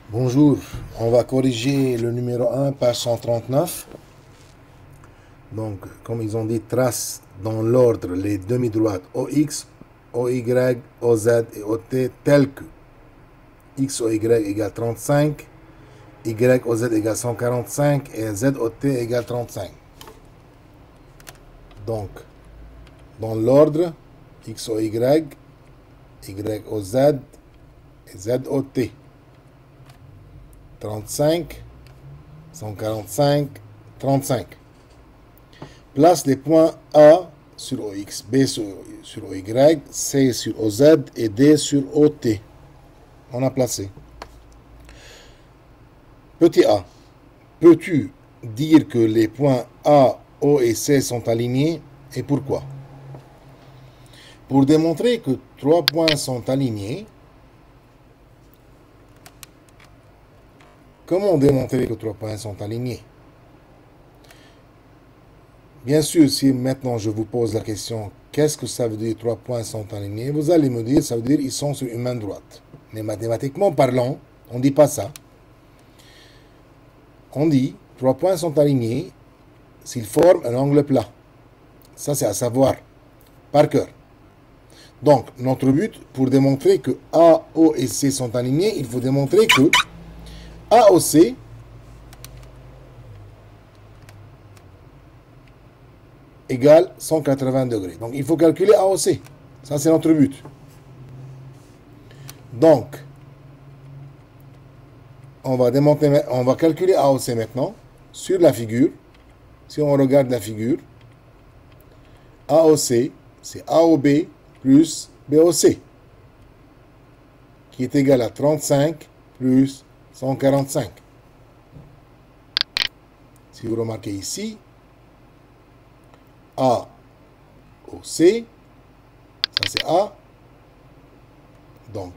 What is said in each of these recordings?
Bonjour, on va corriger le numéro 1, page 139. Donc, comme ils ont dit, trace dans l'ordre les demi-droites OX, OY, OZ et OT tels que XOY égale 35, YOZ égale 145 et ZOT égale 35. Donc, dans l'ordre XOY, YOZ et ZOT. 35, 145, 35. Place les points A sur OX, B sur OY, C sur OZ et D sur OT. On a placé. Petit a. Peux-tu dire que les points A, O et C sont alignés et pourquoi? Pour démontrer que trois points sont alignés, comment démontrer que trois points sont alignés? Bien sûr, si maintenant je vous pose la question, qu'est-ce que ça veut dire trois points sont alignés? Vous allez me dire, ça veut dire ils sont sur une main droite. Mais mathématiquement parlant, on ne dit pas ça. On dit, trois points sont alignés s'ils forment un angle plat. Ça, c'est à savoir, par cœur. Donc, notre but, pour démontrer que A, O et C sont alignés, il faut démontrer que AOC égale 180 degrés. Donc, il faut calculer AOC. Ça, c'est notre but. Donc, on va calculer AOC maintenant sur la figure. Si on regarde la figure, AOC, c'est AOB plus BOC, qui est égal à 35 plus 145. Si vous remarquez ici, AOC, ça c'est A, donc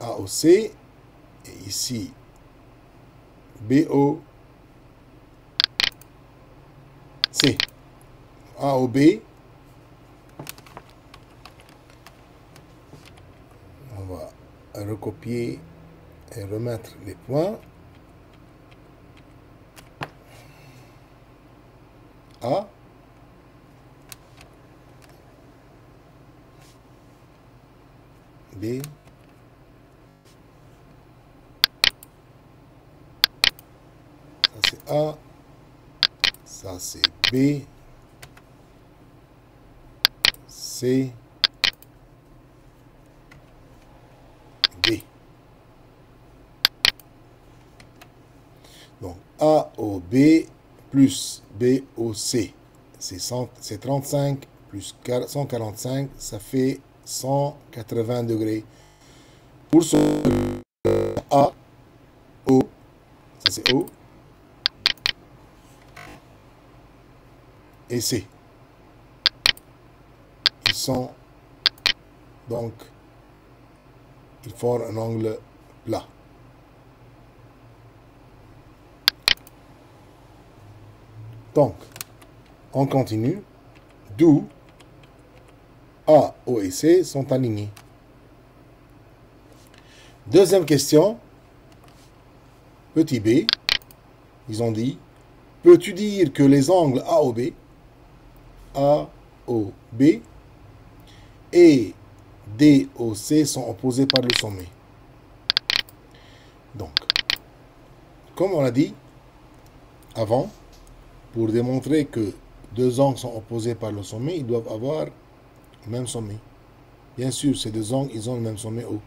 AOC, et ici BOC. AOB, on va recopier et remettre les points. A, B, ça c'est A, ça c'est B, C, D. Donc AOB plus BOC, c'est 35 plus 145, ça fait 180 degrés. Pour ce A, O, ça c'est O, et C. Ils sont donc, ils forment un angle plat. Donc, on continue, d'où A, O et C sont alignés. Deuxième question, petit b, ils ont dit, peux-tu dire que les angles AOB, AOB et DOC sont opposés par le sommet? Donc, comme on l'a dit avant, pour démontrer que deux angles sont opposés par le sommet, ils doivent avoir le même sommet. Bien sûr, ces deux angles, ils ont le même sommet O.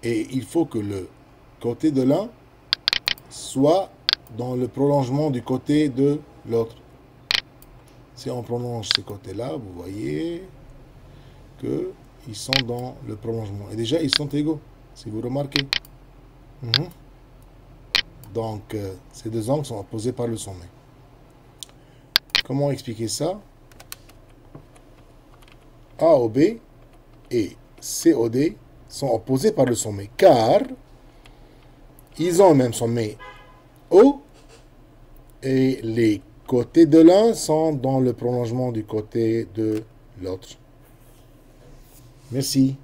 Et il faut que le côté de l'un soit dans le prolongement du côté de l'autre. Si on prolonge ce côté-là, vous voyez qu'ils sont dans le prolongement. Et déjà, ils sont égaux, si vous remarquez. Donc, ces deux angles sont opposés par le sommet. Comment expliquer ça? AOB et COD sont opposés par le sommet, car ils ont le même sommet O et les côtés de l'un sont dans le prolongement du côté de l'autre. Merci.